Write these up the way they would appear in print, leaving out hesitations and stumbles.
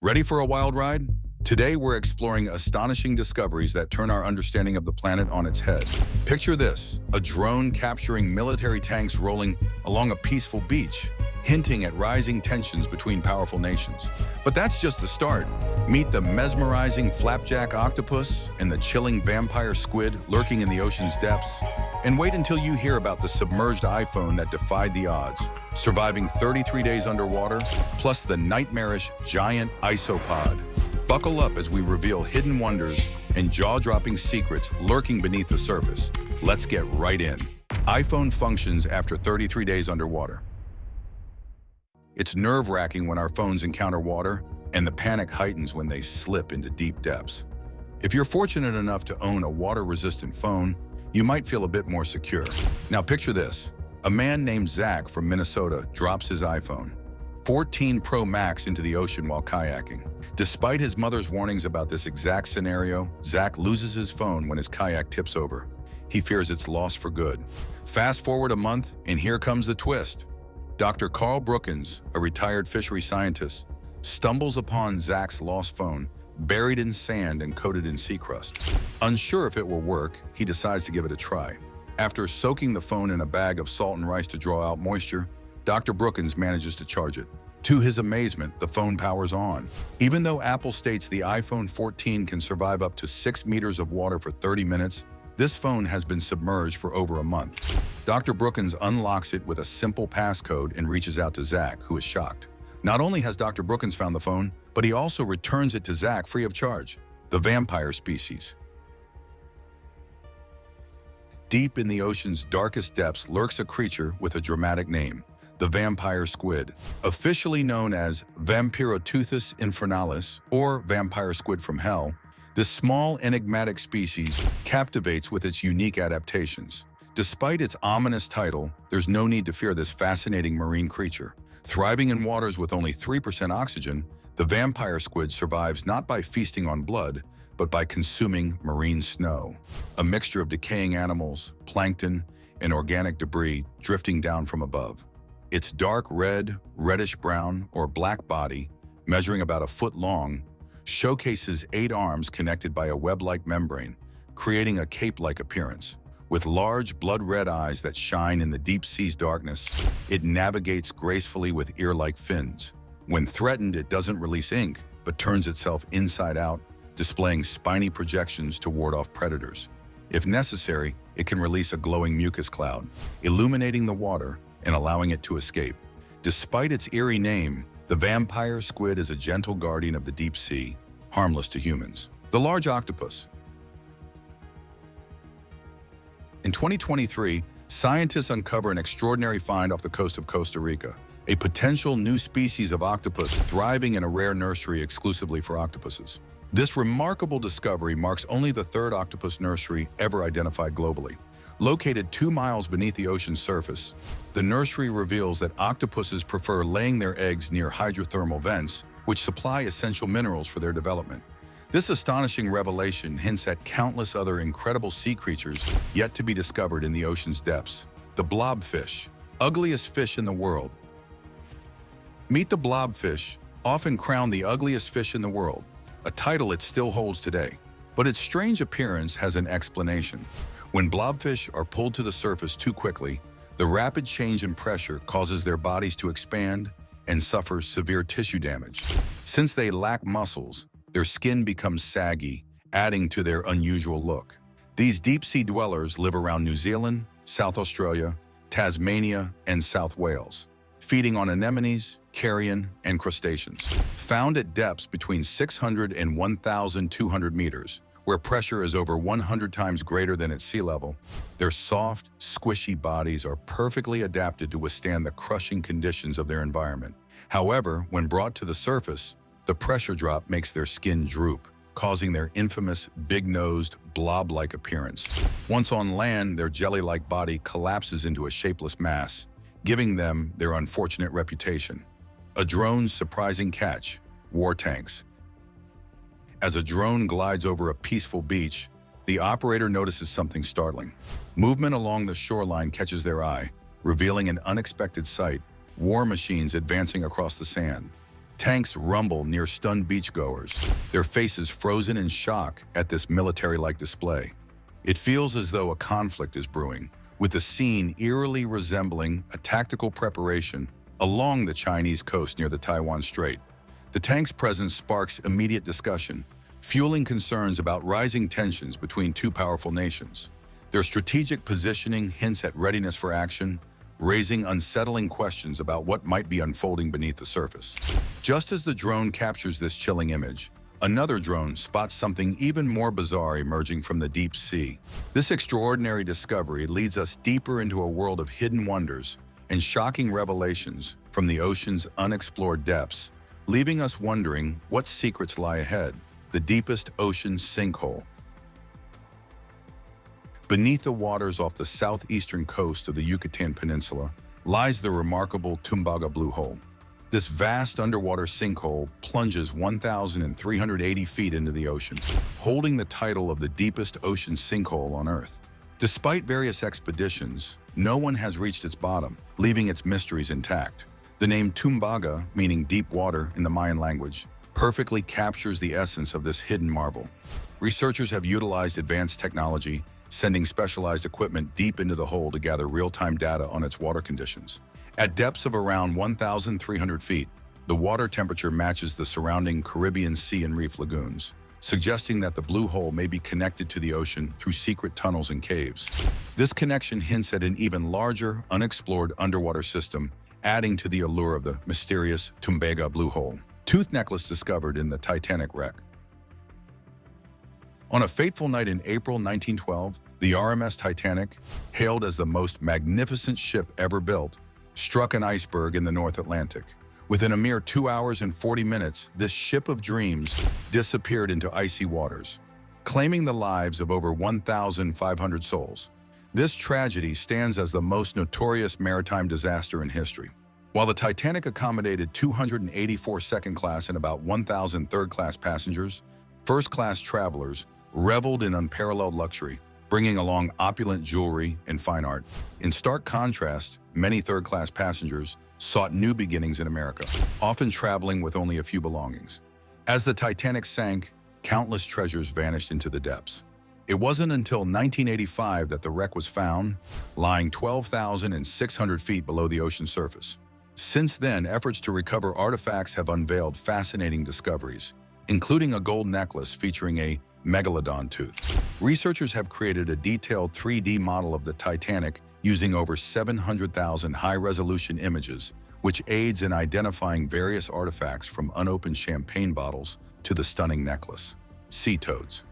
Ready for a wild ride? Today we're exploring astonishing discoveries that turn our understanding of the planet on its head. Picture this, a drone capturing military tanks rolling along a peaceful beach, hinting at rising tensions between powerful nations. But that's just the start. Meet the mesmerizing flapjack octopus and the chilling vampire squid lurking in the ocean's depths. And wait until you hear about the submerged iPhone that defied the odds, surviving 33 days underwater, plus the nightmarish giant isopod. Buckle up as we reveal hidden wonders and jaw-dropping secrets lurking beneath the surface. Let's get right in. iPhone functions after 33 days underwater. It's nerve-wracking when our phones encounter water, and the panic heightens when they slip into deep depths. If you're fortunate enough to own a water-resistant phone, you might feel a bit more secure. Now picture this. A man named Zach from Minnesota drops his iPhone 14 Pro Max into the ocean while kayaking. Despite his mother's warnings about this exact scenario, Zach loses his phone when his kayak tips over. He fears it's lost for good. Fast forward a month, and here comes the twist. Dr. Carl Brookins, a retired fishery scientist, stumbles upon Zach's lost phone, buried in sand and coated in sea crust. Unsure if it will work, he decides to give it a try. After soaking the phone in a bag of salt and rice to draw out moisture, Dr. Brookins manages to charge it. To his amazement, the phone powers on. Even though Apple states the iPhone 14 can survive up to 6 meters of water for 30 minutes, this phone has been submerged for over a month. Dr. Brookins unlocks it with a simple passcode and reaches out to Zach, who is shocked. Not only has Dr. Brookins found the phone, but he also returns it to Zach free of charge. The vampire species. Deep in the ocean's darkest depths lurks a creature with a dramatic name, the vampire squid, officially known as Vampiroteuthis infernalis, or vampire squid from hell. This small, enigmatic species captivates with its unique adaptations. Despite its ominous title, there's no need to fear this fascinating marine creature. Thriving in waters with only 3% oxygen, the vampire squid survives not by feasting on blood, but by consuming marine snow, a mixture of decaying animals, plankton, and organic debris drifting down from above. Its dark red, reddish-brown, or black body, measuring about a foot long, showcases 8 arms connected by a web-like membrane, creating a cape-like appearance. With large, blood-red eyes that shine in the deep sea's darkness, it navigates gracefully with ear-like fins. When threatened, it doesn't release ink, but turns itself inside out, displaying spiny projections to ward off predators. If necessary, it can release a glowing mucus cloud, illuminating the water and allowing it to escape. Despite its eerie name, the vampire squid is a gentle guardian of the deep sea, harmless to humans. The large octopus. In 2023, scientists uncover an extraordinary find off the coast of Costa Rica, a potential new species of octopus thriving in a rare nursery exclusively for octopuses. This remarkable discovery marks only the 3rd octopus nursery ever identified globally. Located 2 miles beneath the ocean's surface, the nursery reveals that octopuses prefer laying their eggs near hydrothermal vents, which supply essential minerals for their development. This astonishing revelation hints at countless other incredible sea creatures yet to be discovered in the ocean's depths. The blobfish, ugliest fish in the world. Meet the blobfish, often crowned the ugliest fish in the world, a title it still holds today. But its strange appearance has an explanation. When blobfish are pulled to the surface too quickly, the rapid change in pressure causes their bodies to expand and suffer severe tissue damage. Since they lack muscles, their skin becomes saggy, adding to their unusual look. These deep-sea dwellers live around New Zealand, South Australia, Tasmania, and South Wales, feeding on anemones, carrion, and crustaceans. Found at depths between 600 and 1,200 meters, where pressure is over 100 times greater than at sea level, their soft, squishy bodies are perfectly adapted to withstand the crushing conditions of their environment. However, when brought to the surface, the pressure drop makes their skin droop, causing their infamous big-nosed, blob-like appearance. Once on land, their jelly-like body collapses into a shapeless mass, giving them their unfortunate reputation. A drone's surprising catch: war tanks. As a drone glides over a peaceful beach, the operator notices something startling. Movement along the shoreline catches their eye, revealing an unexpected sight: war machines advancing across the sand. Tanks rumble near stunned beachgoers, their faces frozen in shock at this military-like display. It feels as though a conflict is brewing, with the scene eerily resembling a tactical preparation along the Chinese coast near the Taiwan Strait. The tank's presence sparks immediate discussion, fueling concerns about rising tensions between two powerful nations. Their strategic positioning hints at readiness for action, raising unsettling questions about what might be unfolding beneath the surface. Just as the drone captures this chilling image, another drone spots something even more bizarre emerging from the deep sea. This extraordinary discovery leads us deeper into a world of hidden wonders and shocking revelations from the ocean's unexplored depths, leaving us wondering what secrets lie ahead. The deepest ocean sinkhole. Beneath the waters off the southeastern coast of the Yucatan Peninsula lies the remarkable Tumbaga Blue Hole. This vast underwater sinkhole plunges 1,380 feet into the ocean, holding the title of the deepest ocean sinkhole on Earth. Despite various expeditions, no one has reached its bottom, leaving its mysteries intact. The name Tumbaga, meaning deep water in the Mayan language, perfectly captures the essence of this hidden marvel. Researchers have utilized advanced technology, sending specialized equipment deep into the hole to gather real-time data on its water conditions. At depths of around 1,300 feet, the water temperature matches the surrounding Caribbean Sea and reef lagoons, suggesting that the blue hole may be connected to the ocean through secret tunnels and caves. This connection hints at an even larger, unexplored underwater system, adding to the allure of the mysterious Tumbaga Blue Hole. Tooth necklace discovered in the Titanic wreck. On a fateful night in April 1912, the RMS Titanic, hailed as the most magnificent ship ever built, struck an iceberg in the North Atlantic. Within a mere 2 hours and 40 minutes, this ship of dreams disappeared into icy waters, claiming the lives of over 1,500 souls. This tragedy stands as the most notorious maritime disaster in history. While the Titanic accommodated 284 second-class and about 1,000 third-class passengers, first-class travelers reveled in unparalleled luxury, bringing along opulent jewelry and fine art. In stark contrast, many third-class passengers sought new beginnings in America, often traveling with only a few belongings. As the Titanic sank, countless treasures vanished into the depths. It wasn't until 1985 that the wreck was found, lying 12,600 feet below the ocean surface. Since then, efforts to recover artifacts have unveiled fascinating discoveries, including a gold necklace featuring a megalodon tooth. Researchers have created a detailed 3D model of the Titanic using over 700,000 high-resolution images, which aids in identifying various artifacts from unopened champagne bottles to the stunning necklace. Sea toads.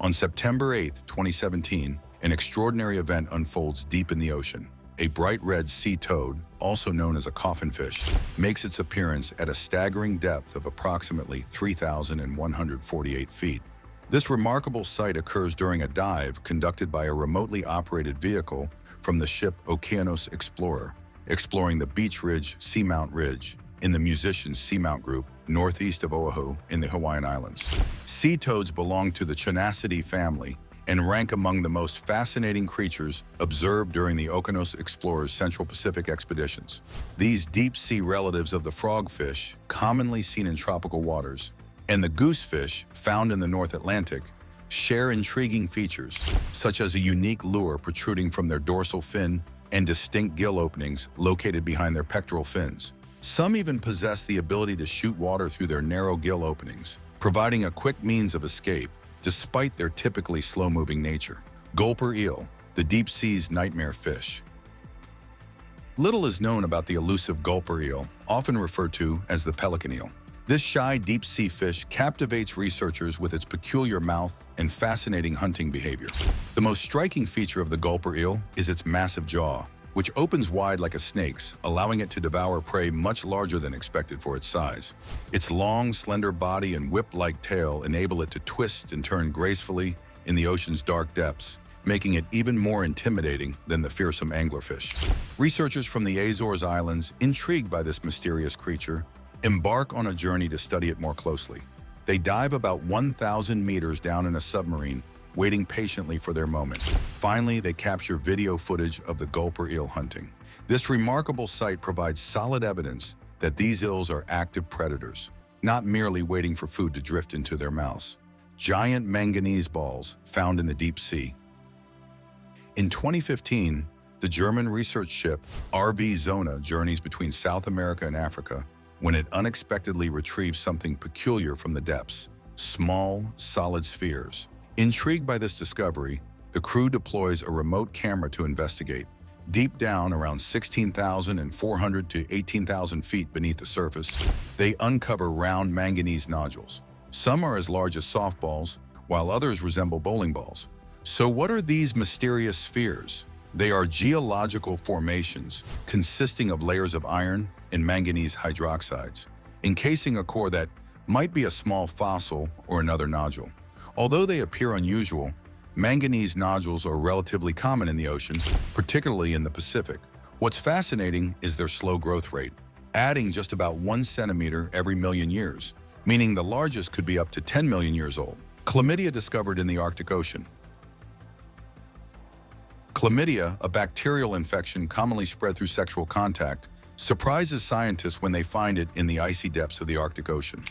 On September 8, 2017, an extraordinary event unfolds deep in the ocean. A bright red sea toad, also known as a coffin fish, makes its appearance at a staggering depth of approximately 3,148 feet. This remarkable sight occurs during a dive conducted by a remotely operated vehicle from the ship Okeanos Explorer, exploring the Beach Ridge Seamount Ridge in the Musicians Seamount Group, northeast of Oahu in the Hawaiian Islands. Sea toads belong to the Chonacidae family and rank among the most fascinating creatures observed during the Okeanos Explorer's Central Pacific expeditions. These deep-sea relatives of the frogfish, commonly seen in tropical waters, and the goosefish, found in the North Atlantic, share intriguing features, such as a unique lure protruding from their dorsal fin and distinct gill openings located behind their pectoral fins. Some even possess the ability to shoot water through their narrow gill openings, providing a quick means of escape, despite their typically slow-moving nature. Gulper eel, the deep sea's nightmare fish. Little is known about the elusive gulper eel, often referred to as the pelican eel. This shy deep-sea fish captivates researchers with its peculiar mouth and fascinating hunting behavior. The most striking feature of the gulper eel is its massive jaw, which opens wide like a snake's, allowing it to devour prey much larger than expected for its size. Its long, slender body and whip-like tail enable it to twist and turn gracefully in the ocean's dark depths, making it even more intimidating than the fearsome anglerfish. Researchers from the Azores Islands, intrigued by this mysterious creature, embark on a journey to study it more closely. They dive about 1,000 meters down in a submarine, waiting patiently for their moment. Finally, they capture video footage of the gulper eel hunting. This remarkable sight provides solid evidence that these eels are active predators, not merely waiting for food to drift into their mouths. Giant manganese balls found in the deep sea. In 2015, the German research ship RV Zona journeys between South America and Africa when it unexpectedly retrieves something peculiar from the depths: small, solid spheres. Intrigued by this discovery, the crew deploys a remote camera to investigate. Deep down, around 16,400 to 18,000 feet beneath the surface, they uncover round manganese nodules. Some are as large as softballs, while others resemble bowling balls. So what are these mysterious spheres? They are geological formations consisting of layers of iron and manganese hydroxides, encasing a core that might be a small fossil or another nodule. Although they appear unusual, manganese nodules are relatively common in the ocean, particularly in the Pacific. What's fascinating is their slow growth rate, adding just about 1 centimeter every million years, meaning the largest could be up to 10 million years old. Chlamydia discovered in the Arctic Ocean. Chlamydia, a bacterial infection commonly spread through sexual contact, surprises scientists when they find it in the icy depths of the Arctic Ocean.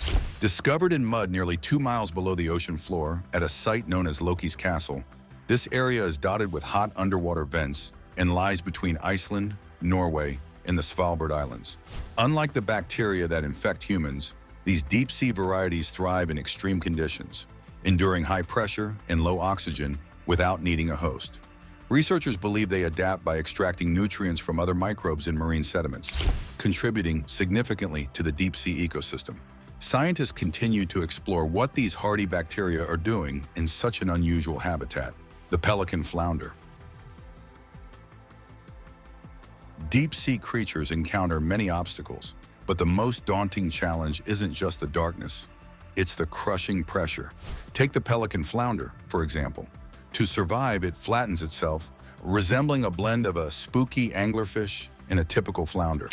Discovered in mud nearly 2 miles below the ocean floor at a site known as Loki's Castle, this area is dotted with hot underwater vents and lies between Iceland, Norway, and the Svalbard Islands. Unlike the bacteria that infect humans, these deep-sea varieties thrive in extreme conditions, enduring high pressure and low oxygen without needing a host. Researchers believe they adapt by extracting nutrients from other microbes in marine sediments, contributing significantly to the deep-sea ecosystem. Scientists continue to explore what these hardy bacteria are doing in such an unusual habitat. The pelican flounder. Deep-sea creatures encounter many obstacles, but the most daunting challenge isn't just the darkness, it's the crushing pressure. Take the pelican flounder, for example. To survive, it flattens itself, resembling a blend of a spooky anglerfish and a typical flounder.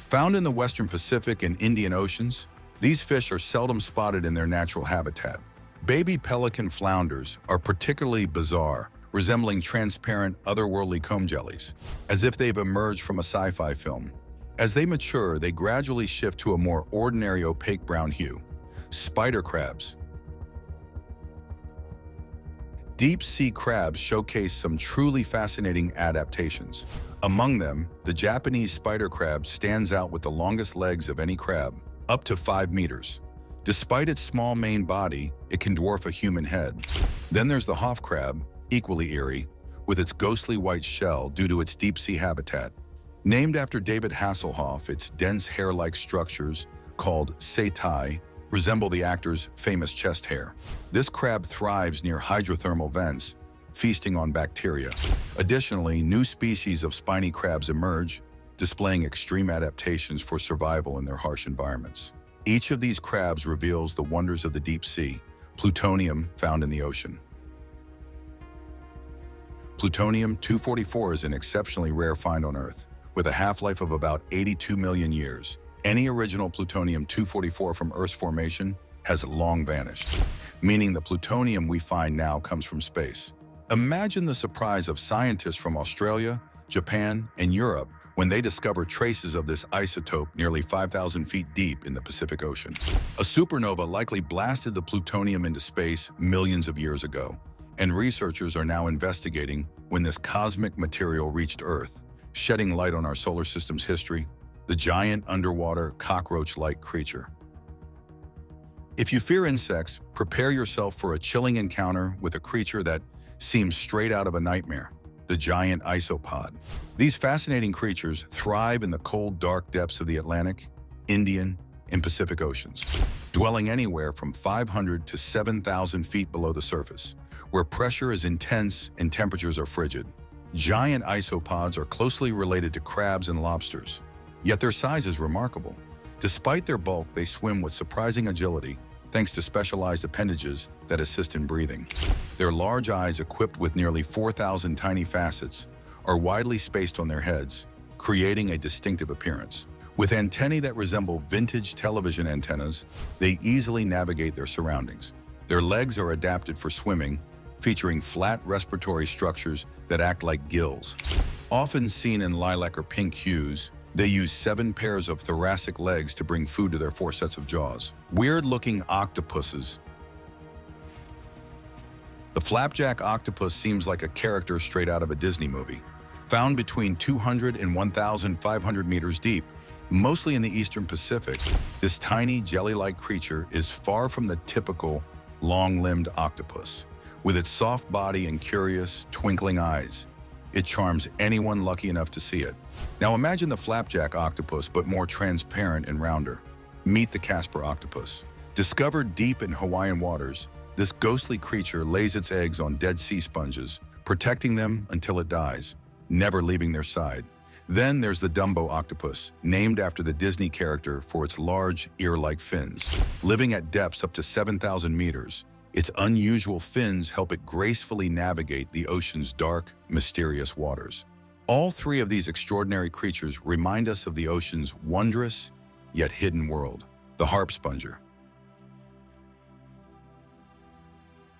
Found in the Western Pacific and Indian Oceans, these fish are seldom spotted in their natural habitat. Baby pelican flounders are particularly bizarre, resembling transparent, otherworldly comb jellies, as if they've emerged from a sci-fi film. As they mature, they gradually shift to a more ordinary opaque brown hue. Spider crabs. Deep-sea crabs showcase some truly fascinating adaptations. Among them, the Japanese spider crab stands out with the longest legs of any crab, up to 5 meters. Despite its small main body, it can dwarf a human head. Then there's the Hoff crab, equally eerie, with its ghostly white shell due to its deep-sea habitat. Named after David Hasselhoff, its dense hair-like structures, called seitai, resemble the actor's famous chest hair. This crab thrives near hydrothermal vents, feasting on bacteria. Additionally, new species of spiny crabs emerge, displaying extreme adaptations for survival in their harsh environments. Each of these crabs reveals the wonders of the deep sea, plutonium found in the ocean. Plutonium-244 is an exceptionally rare find on Earth, with a half-life of about 82 million years. Any original plutonium-244 from Earth's formation has long vanished, meaning the plutonium we find now comes from space. Imagine the surprise of scientists from Australia, Japan, and Europe when they discover traces of this isotope nearly 5,000 feet deep in the Pacific Ocean. A supernova likely blasted the plutonium into space millions of years ago, and researchers are now investigating when this cosmic material reached Earth, shedding light on our solar system's history, the giant underwater cockroach-like creature. If you fear insects, prepare yourself for a chilling encounter with a creature that seems straight out of a nightmare, the giant isopod. These fascinating creatures thrive in the cold, dark depths of the Atlantic, Indian, and Pacific Oceans, dwelling anywhere from 500 to 7,000 feet below the surface, where pressure is intense and temperatures are frigid. Giant isopods are closely related to crabs and lobsters, yet their size is remarkable. Despite their bulk, they swim with surprising agility, thanks to specialized appendages that assist in breathing. Their large eyes, equipped with nearly 4,000 tiny facets, are widely spaced on their heads, creating a distinctive appearance. With antennae that resemble vintage television antennas, they easily navigate their surroundings. Their legs are adapted for swimming, featuring flat respiratory structures that act like gills. Often seen in lilac or pink hues, they use 7 pairs of thoracic legs to bring food to their 4 sets of jaws. Weird-looking octopuses. The flapjack octopus seems like a character straight out of a Disney movie. Found between 200 and 1,500 meters deep, mostly in the eastern Pacific, this tiny jelly-like creature is far from the typical long-limbed octopus. With its soft body and curious, twinkling eyes, it charms anyone lucky enough to see it. Now imagine the flapjack octopus, but more transparent and rounder. Meet the Casper octopus. Discovered deep in Hawaiian waters, this ghostly creature lays its eggs on dead sea sponges, protecting them until it dies, never leaving their side. Then there's the Dumbo octopus, named after the Disney character for its large, ear-like fins. Living at depths up to 7,000 meters, its unusual fins help it gracefully navigate the ocean's dark, mysterious waters. All 3 of these extraordinary creatures remind us of the ocean's wondrous, yet hidden world, the harp sponger.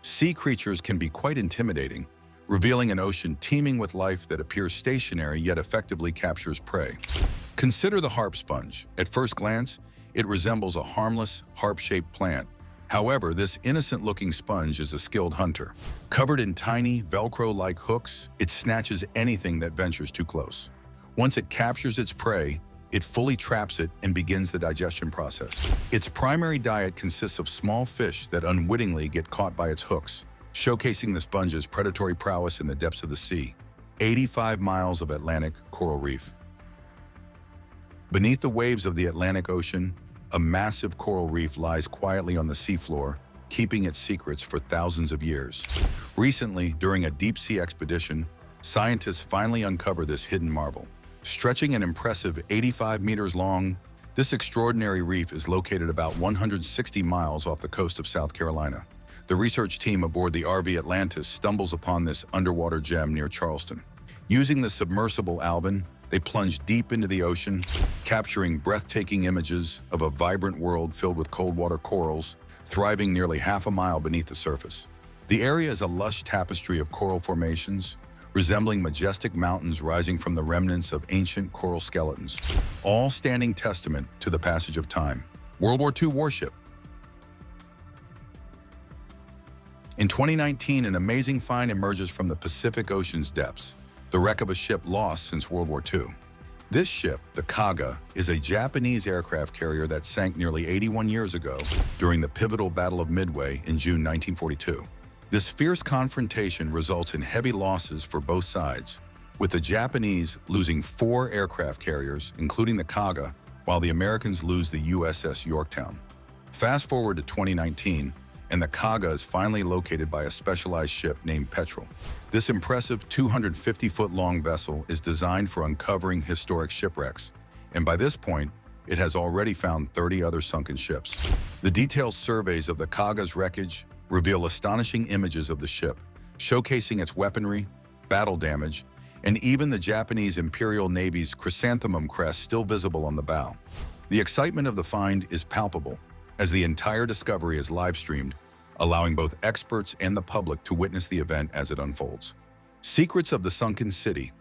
Sea creatures can be quite intimidating, revealing an ocean teeming with life that appears stationary yet effectively captures prey. Consider the harp sponge. At first glance, it resembles a harmless, harp-shaped plant. However, this innocent-looking sponge is a skilled hunter. Covered in tiny, Velcro-like hooks, it snatches anything that ventures too close. Once it captures its prey, it fully traps it and begins the digestion process. Its primary diet consists of small fish that unwittingly get caught by its hooks, showcasing the sponge's predatory prowess in the depths of the sea. 85 miles of Atlantic coral reef. Beneath the waves of the Atlantic Ocean, a massive coral reef lies quietly on the seafloor, keeping its secrets for thousands of years. Recently, during a deep-sea expedition, scientists finally uncovered this hidden marvel. Stretching an impressive 85 meters long, this extraordinary reef is located about 160 miles off the coast of South Carolina. The research team aboard the RV Atlantis stumbles upon this underwater gem near Charleston. Using the submersible Alvin, they plunge deep into the ocean, capturing breathtaking images of a vibrant world filled with cold water corals, thriving nearly half a mile beneath the surface. The area is a lush tapestry of coral formations, resembling majestic mountains rising from the remnants of ancient coral skeletons, all standing testament to the passage of time. World War II warship. In 2019, an amazing find emerges from the Pacific Ocean's depths, the wreck of a ship lost since World War II. This ship, the Kaga, is a Japanese aircraft carrier that sank nearly 81 years ago during the pivotal Battle of Midway in June 1942. This fierce confrontation results in heavy losses for both sides, with the Japanese losing 4 aircraft carriers, including the Kaga, while the Americans lose the USS Yorktown. Fast forward to 2019, and the Kaga is finally located by a specialized ship named Petrel. This impressive 250-foot-long vessel is designed for uncovering historic shipwrecks, and by this point, it has already found 30 other sunken ships. The detailed surveys of the Kaga's wreckage reveal astonishing images of the ship, showcasing its weaponry, battle damage, and even the Japanese Imperial Navy's chrysanthemum crest still visible on the bow. The excitement of the find is palpable, as the entire discovery is live-streamed, allowing both experts and the public to witness the event as it unfolds. Secrets of the Sunken City.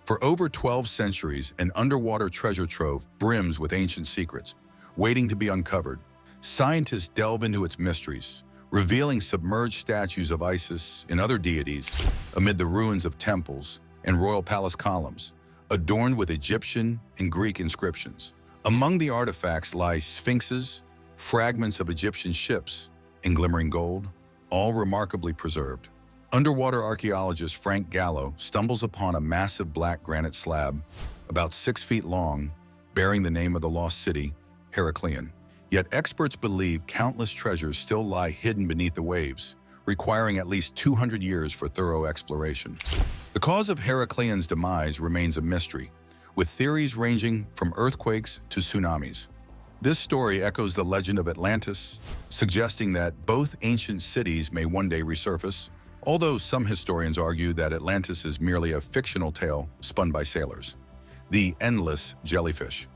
For over 12 centuries, an underwater treasure trove brims with ancient secrets, waiting to be uncovered. Scientists delve into its mysteries, revealing submerged statues of Isis and other deities amid the ruins of temples and royal palace columns, adorned with Egyptian and Greek inscriptions. Among the artifacts lie sphinxes, fragments of Egyptian ships, and glimmering gold, all remarkably preserved. Underwater archaeologist Frank Gallo stumbles upon a massive black granite slab, about 6 feet long, bearing the name of the lost city, Heracleion. Yet experts believe countless treasures still lie hidden beneath the waves, requiring at least 200 years for thorough exploration. The cause of Heracleion's demise remains a mystery, with theories ranging from earthquakes to tsunamis. This story echoes the legend of Atlantis, suggesting that both ancient cities may one day resurface, although some historians argue that Atlantis is merely a fictional tale spun by sailors. The endless jellyfish.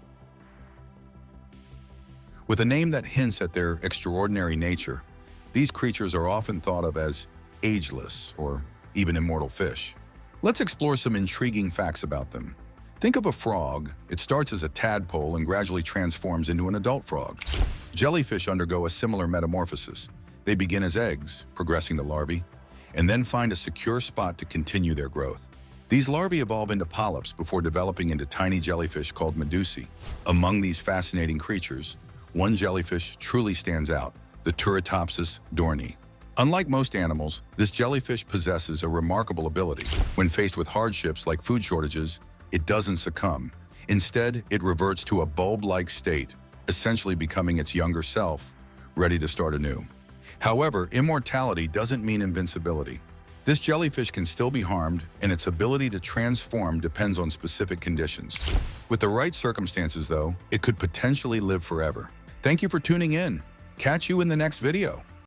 With a name that hints at their extraordinary nature, these creatures are often thought of as ageless or even immortal fish. Let's explore some intriguing facts about them. Think of a frog. It starts as a tadpole and gradually transforms into an adult frog. Jellyfish undergo a similar metamorphosis. They begin as eggs, progressing to larvae, and then find a secure spot to continue their growth. These larvae evolve into polyps before developing into tiny jellyfish called medusae. Among these fascinating creatures, one jellyfish truly stands out, the Turritopsis dohrnii. Unlike most animals, this jellyfish possesses a remarkable ability. When faced with hardships like food shortages, it doesn't succumb. Instead, it reverts to a bulb-like state, essentially becoming its younger self, ready to start anew. However, immortality doesn't mean invincibility. This jellyfish can still be harmed, and its ability to transform depends on specific conditions. With the right circumstances, though, it could potentially live forever. Thank you for tuning in. Catch you in the next video.